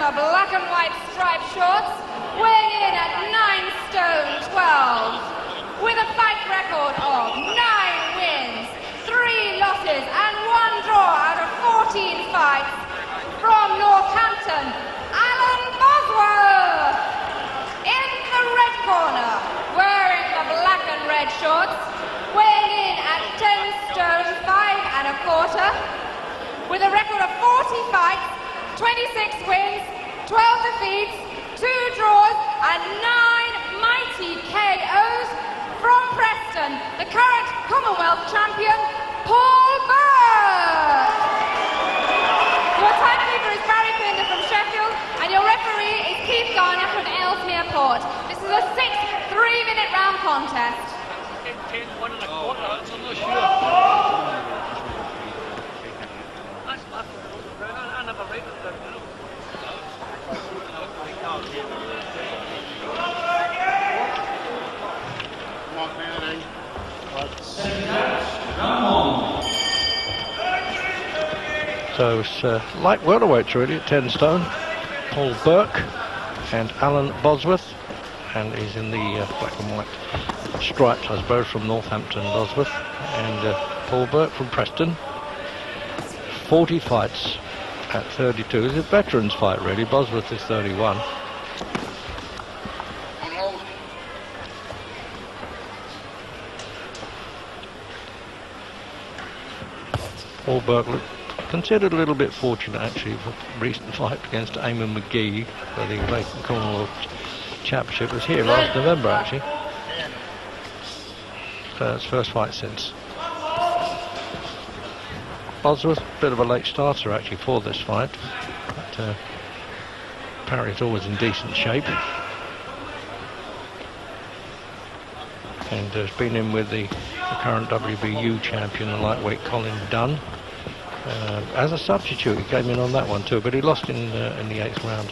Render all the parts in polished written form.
the black and white striped shorts, weighing in at 9 stone 12, with a fight record of 9 wins, 3 losses and 1 draw out of 14 fights, from Northampton, Alan Bosworth. In the red corner, wearing the black and red shorts, weighing in at 10 stone 5 1/4, with a record of 40 fights, 26 wins, 12 defeats, 2 draws and 9 mighty KOs, from Preston, the current Commonwealth Champion, Paul Burke. Your timekeeper is Barry Pinder from Sheffield, and your referee is Keith Garner from Ellesmere Port. This is a 6 3-minute round contest. 10, 1 1/4, I'm not sure. That's my I never read it down, you know. So it's light welterweights really at 10 stone. Paul Burke and Alan Bosworth, and he's in the black and white stripes, I suppose, from Northampton, Bosworth, and Paul Burke from Preston. 40 fights at 32. It's a veterans fight really. Bosworth is 31. Paul Burke considered a little bit fortunate actually for recent fight against Eamon McGee for the vacant Commonwealth Championship. It was here last November actually. So it's first fight since. Bosworth, a bit of a late starter actually for this fight, but Parry's always in decent shape, and has been in with the current WBU champion, the lightweight Colin Dunn, as a substitute. He came in on that one too, but he lost in the 8th round.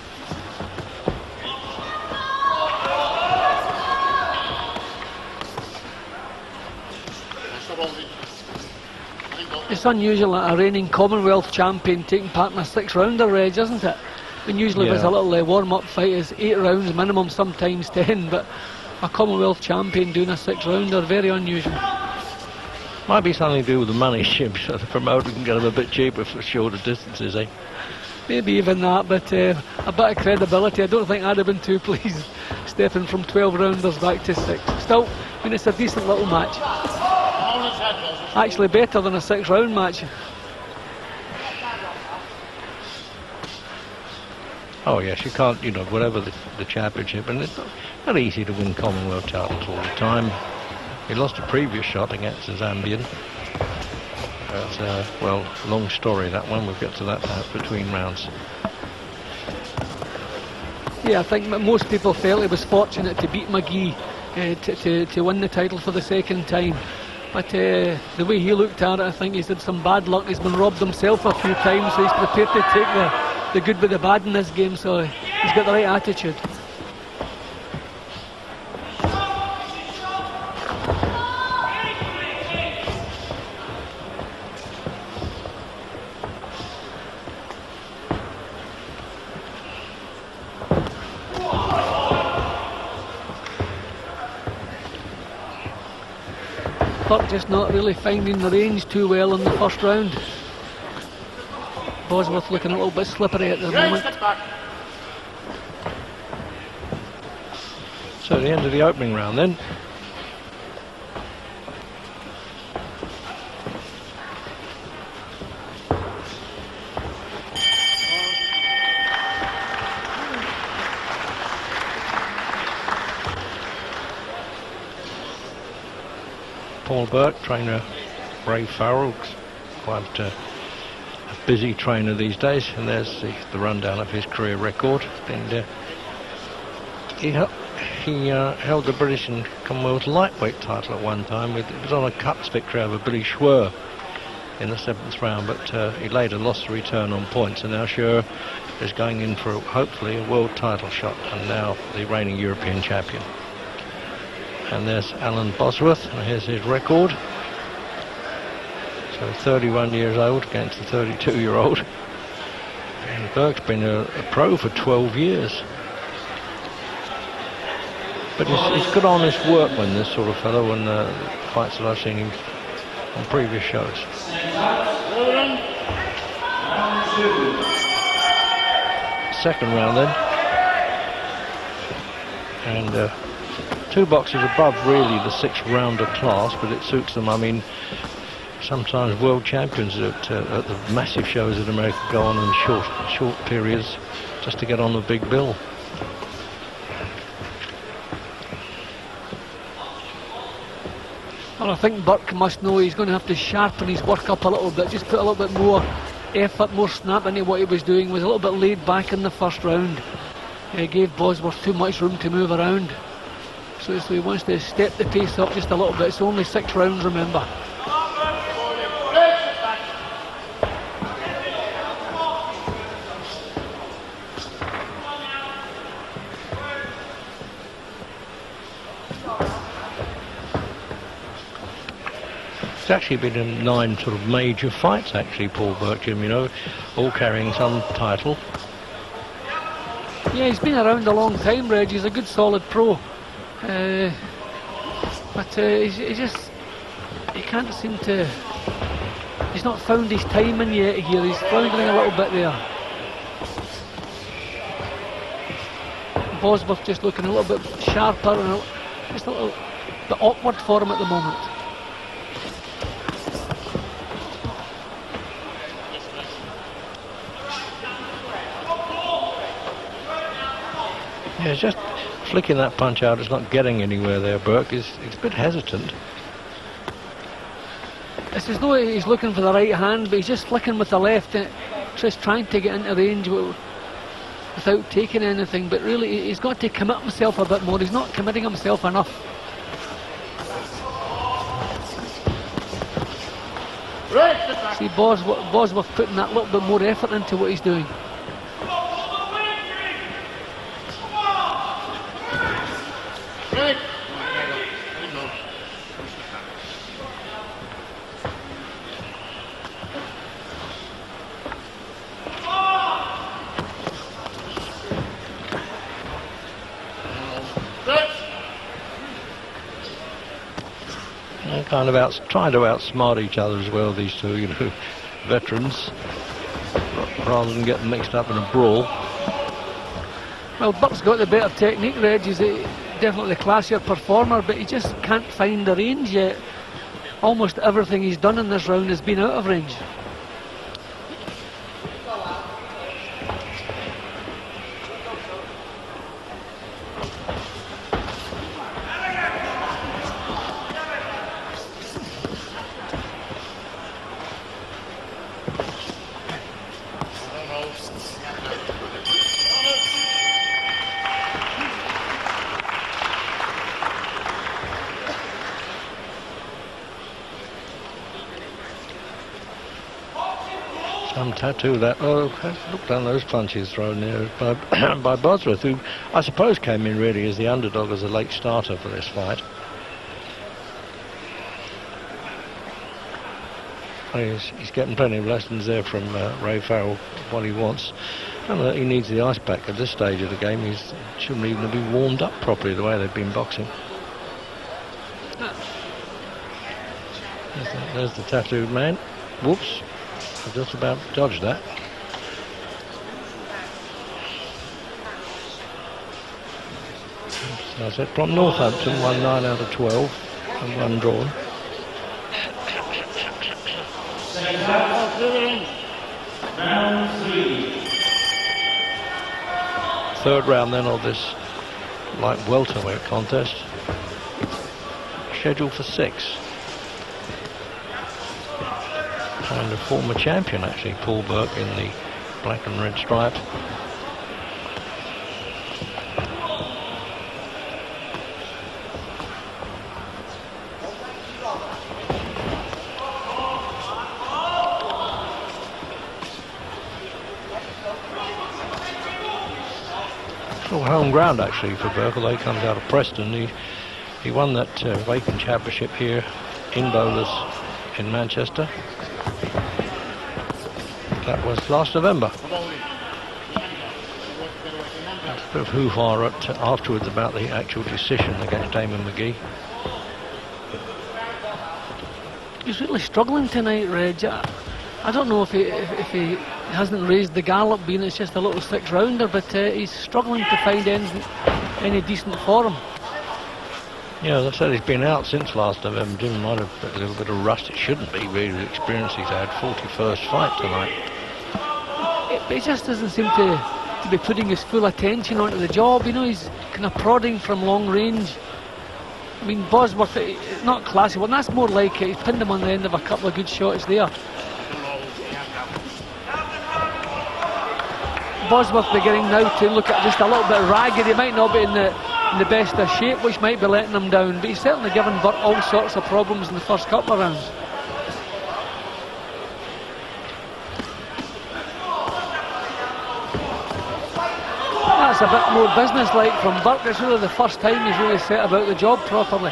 It's unusual that a reigning Commonwealth champion taking part in a 6-rounder, Reg, isn't it? And usually there's a little warm-up fight is 8 rounds minimum, sometimes 10, but a Commonwealth champion doing a 6-rounder, very unusual. Might be something to do with the money, Jim, so the promoter can get them a bit cheaper for shorter distances, eh? Maybe even that, but a bit of credibility. I don't think I'd have been too pleased stepping from 12 rounders back to 6. Still, I mean, it's a decent little match. Actually better than a 6-round match. Oh yes, you can't, you know, whatever the championship, and it's not easy to win Commonwealth titles all the time. He lost a previous shot against a Zambian. But, well, long story that one, we'll get to that between rounds. Yeah, I think most people felt he was fortunate to beat McGee to win the title for the 2nd time. But the way he looked at it, I think he's had some bad luck. He's been robbed himself a few times, so he's prepared to take the good with the bad in this game, so he's got the right attitude. Burke just not really finding the range too well in the 1st round. Bosworth looking a little bit slippery at the moment. So the end of the opening round then. Paul Burke, trainer Ray Farrell, quite a busy trainer these days, and there's the rundown of his career record. And he held the British and Commonwealth lightweight title at one time. It was on a cups victory over Billy Schwer in the 7th round, but he later lost the return on points, and now Schwer is going in for hopefully a world title shot, and now the reigning European champion. And there's Alan Bosworth, and here's his record. So 31 years old against the 32-year-old. And Burke's been a pro for 12 years. But he's good honest workman, this sort of fellow, and fights that I've seen him on previous shows. Second round then. And 2 boxes above really the 6-rounder class, but it suits them. I mean, sometimes world champions at the massive shows in America go on in short periods just to get on the big bill. Well, I think Burke must know he's going to have to sharpen his work up a little bit, just put a little bit more effort, more snap into what he was doing. Was a little bit laid back in the first round. He gave Bosworth too much room to move around. So he wants to step the pace up just a little bit. It's only 6 rounds, remember. It's actually been in 9 sort of major fights, actually, Paul Burke, Jim, you know, all carrying some title. Yeah, he's been around a long time, Reg. He's a good, solid pro. But he can't seem to... He's not found his timing yet here. He's floundering a little bit there. Bosworth just looking a little bit sharper and just a little bit awkward for him at the moment. Yeah, it's just flicking that punch out. It's not getting anywhere there, Burke. He's a bit hesitant. It's as though he's looking for the right hand, but he's just flicking with the left, just trying to get into range without taking anything. But really, he's got to commit himself a bit more. He's not committing himself enough. See, Bosworth putting that little bit more effort into what he's doing. Kind of trying to outsmart each other as well, these two, you know, veterans, rather than getting mixed up in a brawl. Well, Burke's got the better technique, Reg. He's definitely the classier performer, but he just can't find the range yet. Almost everything he's done in this round has been out of range. Some tattoo that. Oh, look down those punches thrown there by Bosworth, who I suppose came in really as the underdog, as a late starter for this fight. He's getting plenty of lessons there from Ray Farrell, what he wants. I don't know that he needs the ice pack at this stage of the game. He shouldn't even be warmed up properly the way they've been boxing. There's the tattooed man. Whoops. I just about dodged that. So I said from Northampton, won 9 out of 12 and 1 drawn. Third round then of this light welterweight contest, scheduled for 6. And a former champion, actually, Paul Burke, in the black and red stripe. All home ground, actually, for Burke, although he comes out of Preston. He won that vacant championship here in bowlers in Manchester. That was last November. There's a bit of hoo-ha afterwards about the actual decision against Damon McGee. He's really struggling tonight, Reg. I don't know if he hasn't raised the gallop, being it's just a little 6-rounder, but he's struggling to find any decent form. Yeah, as I said, he's been out since last November. Jim might have a little bit of rust. It shouldn't be, really, the experience he's had. 41st fight tonight. He just doesn't seem to be putting his full attention onto the job. You know, he's kind of prodding from long range. I mean, Bosworth, not classy, well, that's more like it. He's pinned him on the end of a couple of good shots there. Bosworth beginning now to look at just a little bit ragged. He might not be in the best of shape, which might be letting him down, but he's certainly given Burke all sorts of problems in the first couple of rounds. That's a bit more business-like from Burke. It's really the first time he's really set about the job properly.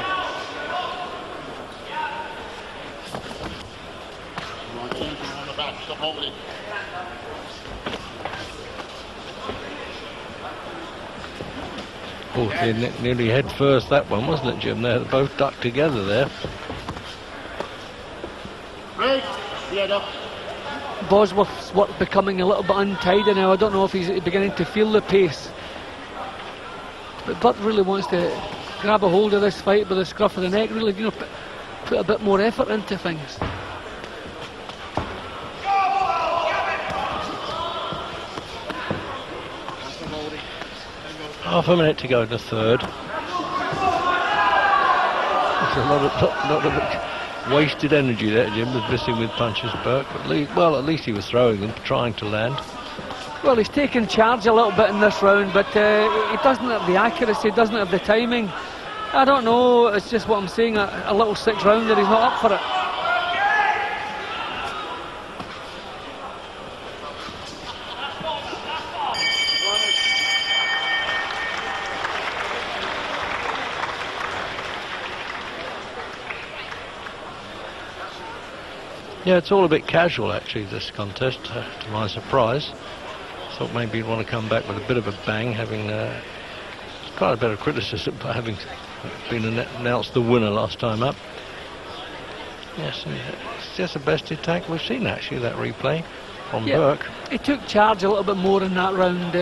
Oh, nearly head first, that one, wasn't it, Jim? They both ducked together there. Bosworth's becoming a little bit untidy now. I don't know if he's beginning to feel the pace. But Burke really wants to grab a hold of this fight by the scruff of the neck, really, you know, put a bit more effort into things. Half a minute to go in the third. There's a lot of wasted energy there. Jim was missing with punches, Burke. At least he was throwing them, trying to land. Well, he's taken charge a little bit in this round, but he doesn't have the accuracy, doesn't have the timing. I don't know, it's just what I'm saying, a little 6-rounder, he's not up for it. Yeah, it's all a bit casual, actually, this contest, to my surprise. Thought maybe he'd want to come back with a bit of a bang, having quite a bit of criticism for having been announced the winner last time up. Yes, it's just the best attack we've seen, actually, that replay from Burke. He took charge a little bit more in that round,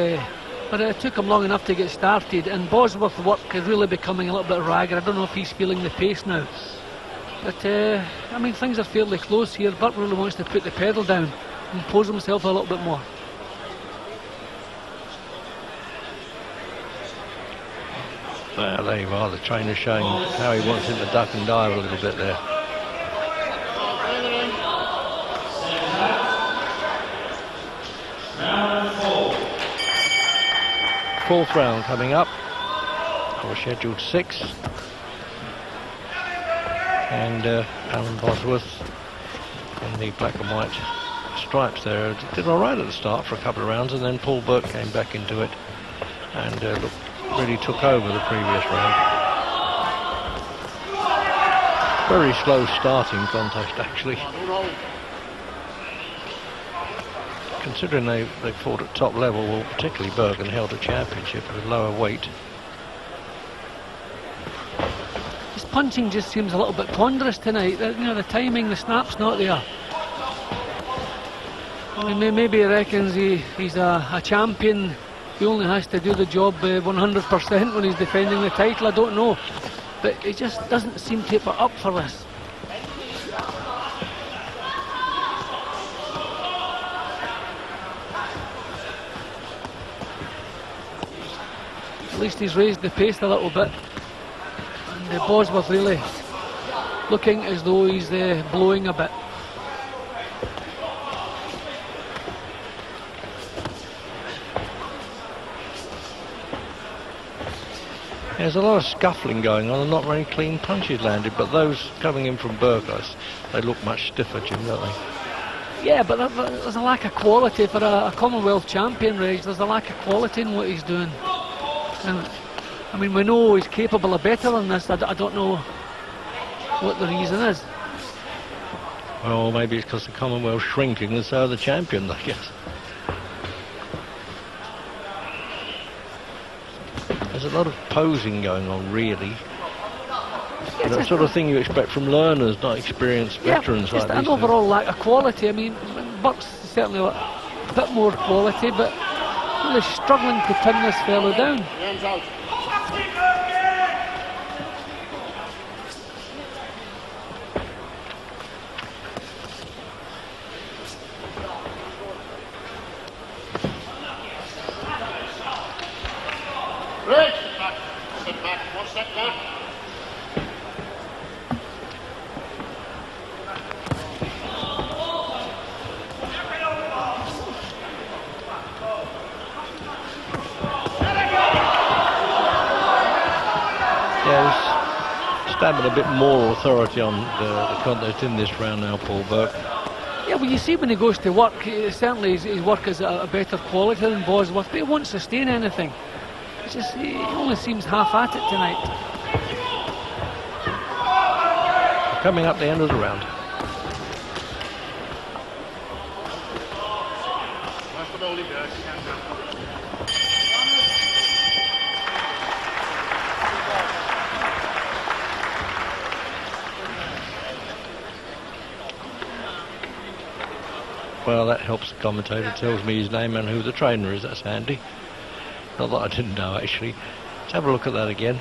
but it took him long enough to get started, and Bosworth's work is really becoming a little bit ragged. I don't know if he's feeling the pace now. But, I mean, things are fairly close here. Burke really wants to put the pedal down and pose himself a little bit more. Well, there you are, the trainer showing how he wants him to duck and dive a little bit there. Fourth round coming up for scheduled 6. And Alan Bosworth in the black and white stripes there did all right at the start for a couple of rounds, and then Paul Burke came back into it and really took over the previous round. Very slow starting contest, actually. Considering they fought at top level, well, particularly Burke, and held a championship at a lower weight. Punching just seems a little bit ponderous tonight. You know, the timing, the snap's not there. I mean, maybe he reckons he's a champion. He only has to do the job 100% when he's defending the title. I don't know, but he just doesn't seem to be up for this. At least he's raised the pace a little bit. Bosworth really looking as though he's blowing a bit. There's a lot of scuffling going on and not very clean punches landed, but those coming in from Burke, they look much stiffer, Jim, don't they? Yeah, but there's a lack of quality for a Commonwealth champion, Reg. There's a lack of quality in what he's doing. And I mean, we know he's capable of better than this. I don't know what the reason is. Well, maybe it's because the Commonwealth's shrinking and so are the champions, I guess. There's a lot of posing going on, really. That sort of thing you expect from learners, not experienced veterans like just these. an overall lack of quality. I mean, Burke's certainly a bit more quality, but really struggling to pin this fellow down. Sit back, 1 step back. Stabbing a bit more authority on the contest in this round now, Paul Burke. Yeah, well, you see when he goes to work, certainly his work is a better quality than Bosworth, but he won't sustain anything. It's just, he only seems half at it tonight. Coming up the end of the round. Well, that helps. The commentator tells me his name and who the trainer is. That's handy. Not that I didn't know, actually. Let's have a look at that again.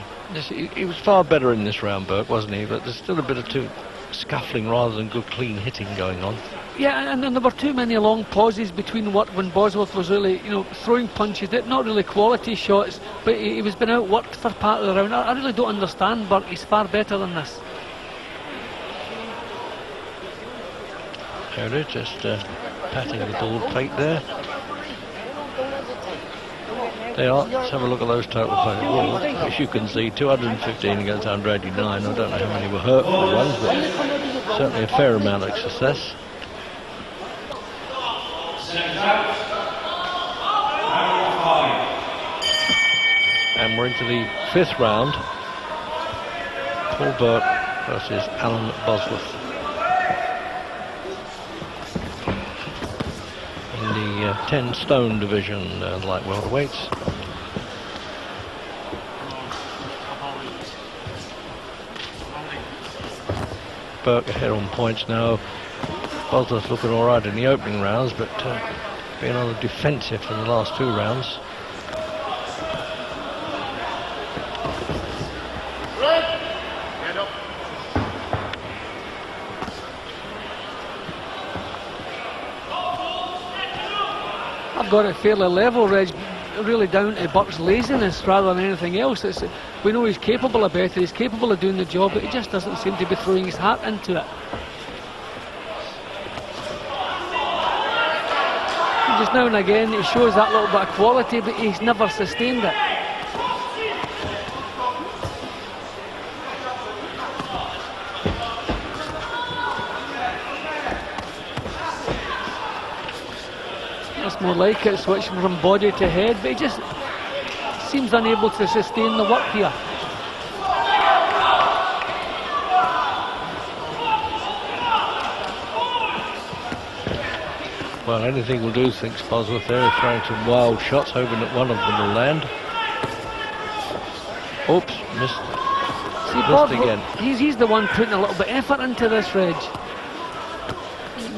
He was far better in this round, Burke, wasn't he? But there's still a bit of scuffling rather than good clean hitting going on. Yeah, and there were too many long pauses between when Bosworth was really, throwing punches, not really quality shots, but he was been outworked for part of the round. I really don't understand Burke. He's far better than this. There it is, just patting the bald plate there. They are. Let's have a look at those total points. Well, as you can see, 215 against 189. I don't know how many were hurtful ones, but certainly a fair amount of success. And we're into the 5th round. Paul Burke versus Alan Bosworth. In the 10 stone division, light welterweights. Burke ahead on points now. Bosworth looking alright in the opening rounds, but being on the defensive in the last 2 rounds. I've got it fairly level, Reg, really down to Burke's laziness rather than anything else. We know he's capable of better, he's capable of doing the job, but he just doesn't seem to be throwing his heart into it. And just now and again he shows that little bit of quality, but he's never sustained it. More like it, switching from body to head, but he just seems unable to sustain the work here. Well, anything will do, thinks Bosworth there, throwing some wild shots, hoping that one of them will land. Oops, missed. See, Bosworth, again. He's the one putting a little bit of effort into this, Reg.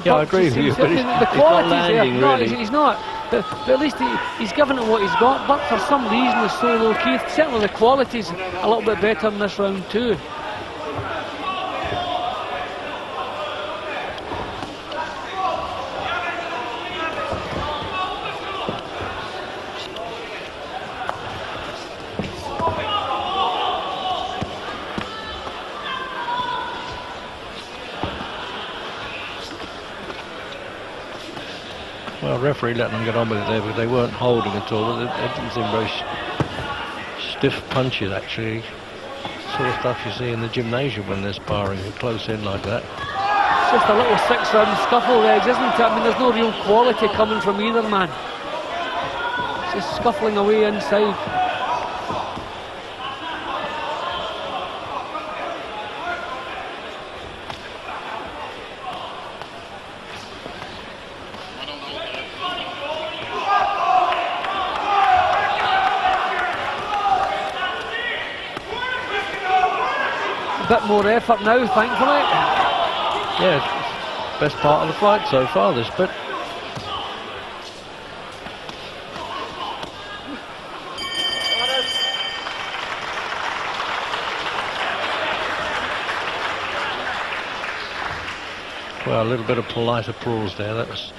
Yeah, I agree with you, but he's not landing, there. really. No, he's not. But at least he's given it what he's got. But for some reason, is so low key. Certainly, the quality's a little bit better in this round too. Well, referee let them get on with it there, but they weren't holding at all. But they didn't seem very stiff punches, actually. Sort of stuff you see in the gymnasium when they're sparring close in like that. It's just a little 6-round scuffle, Reg, isn't it? I mean, there's no real quality coming from either man. It's just scuffling away inside. bit more effort now, thankfully. Yeah, it's best part of the fight so far, this bit. Well, a little bit of polite applause there. That was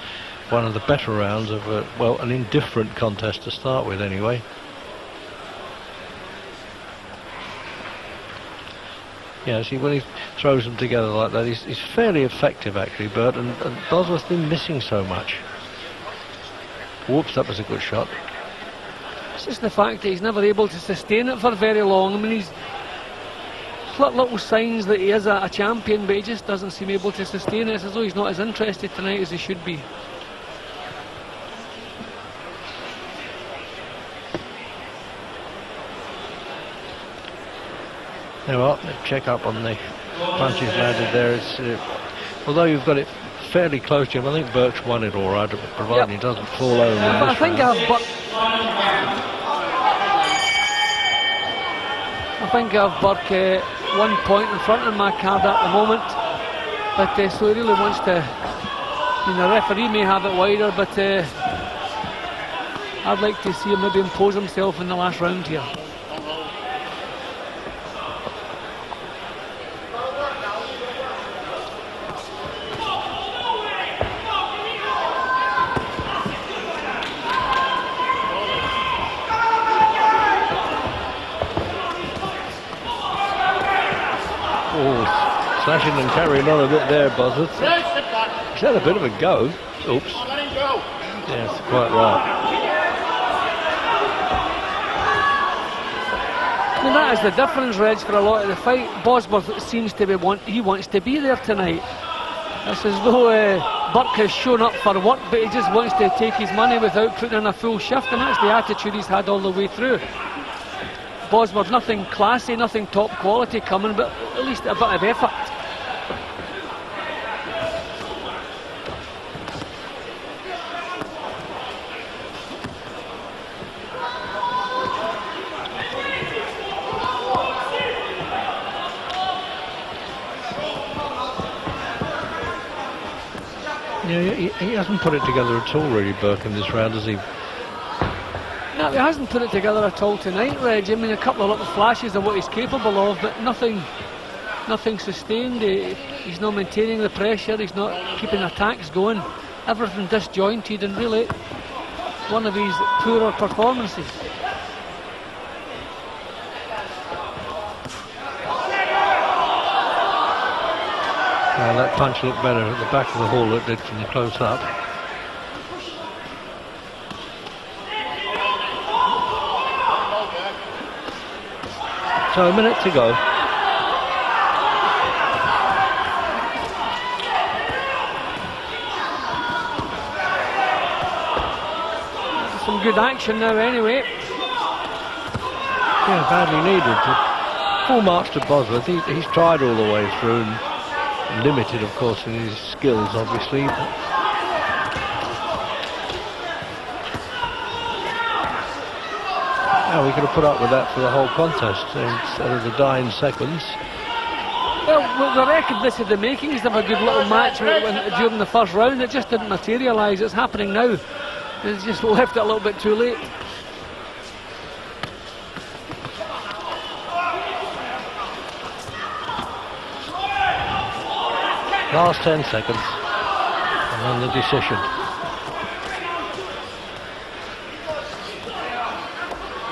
one of the better rounds of, well, an indifferent contest to start with anyway. Yeah, see, when he throws them together like that, he's fairly effective actually, Bert, and Bosworth's been missing so much. Whoops, that was a good shot. It's just the fact that he's never able to sustain it for very long. I mean, he's little signs that he is a champion, but he just doesn't seem able to sustain it. It's as though he's not as interested tonight as he should be. You know what, check up on the punches landed there. It's, although you've got it fairly close to him, I think Burke's won it all right, provided he doesn't fall over. But I think I've Burke 1 point in front of my card at the moment, but so he really wants to. I mean, the referee may have it wider, but I'd like to see him maybe impose himself in the last round here. Slashing and carrying on a bit there, Bosworth. He's had a bit of a go. Oops. Yes, quite right. I mean, that is the difference, Reg, for a lot of the fight. Bosworth seems to be he wants to be there tonight. It's as though Burke has shown up for work, but he just wants to take his money without putting in a full shift, and that's the attitude he's had all the way through. Bosworth, nothing classy, nothing top quality coming, but at least a bit of effort. Yeah, he hasn't put it together at all, really, Burke, in this round, has he? No, he hasn't put it together at all tonight, Reg. I mean, a couple of little flashes of what he's capable of, but nothing sustained. He's not maintaining the pressure, he's not keeping attacks going. Everything disjointed, and really one of his poorer performances. That punch looked better at the back of the hall than it did from close up. So a minute to go. Some good action now anyway. Yeah, badly needed. Full marks to Bosworth. He's tried all the way through, and limited, of course, in his skills, obviously. Yeah, we could have put up with that for the whole contest instead of the dying seconds. Well, the record this is the makings of a good little match during the first round. It just didn't materialise. It's happening now. It's just left it a little bit too late. Last 10 seconds, and then the decision.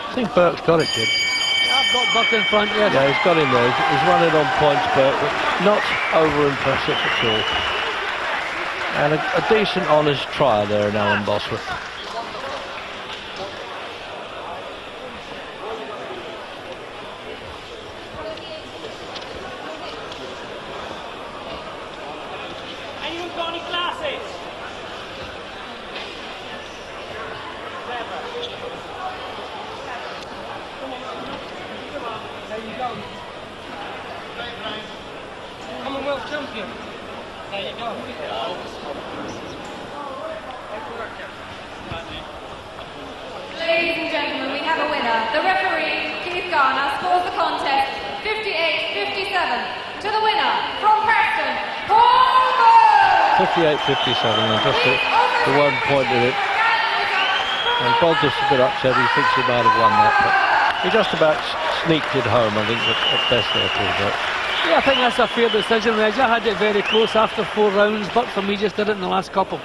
I think Burke's got it, kid. I've got Burke in front, yes. Yeah, he's got him there. He's won it on points, Burke, but not over-impressive at all. And a decent, honest trial there in Alan Bosworth. Commonwealth Champion. There you go. Ladies and gentlemen, we have a winner. The referee, Keith Garner, scores the contest 58-57 to the winner from Preston, Paul Burke. 58-57, and just the 1 point in it. And Bosworth's a bit upset, he thinks he might have won that, but he just about sneaked it home, I think, at best there, Paul Burke. Yeah, I think that's a fair decision, Reg. I had it very close after 4 rounds, but for me just did it in the last couple.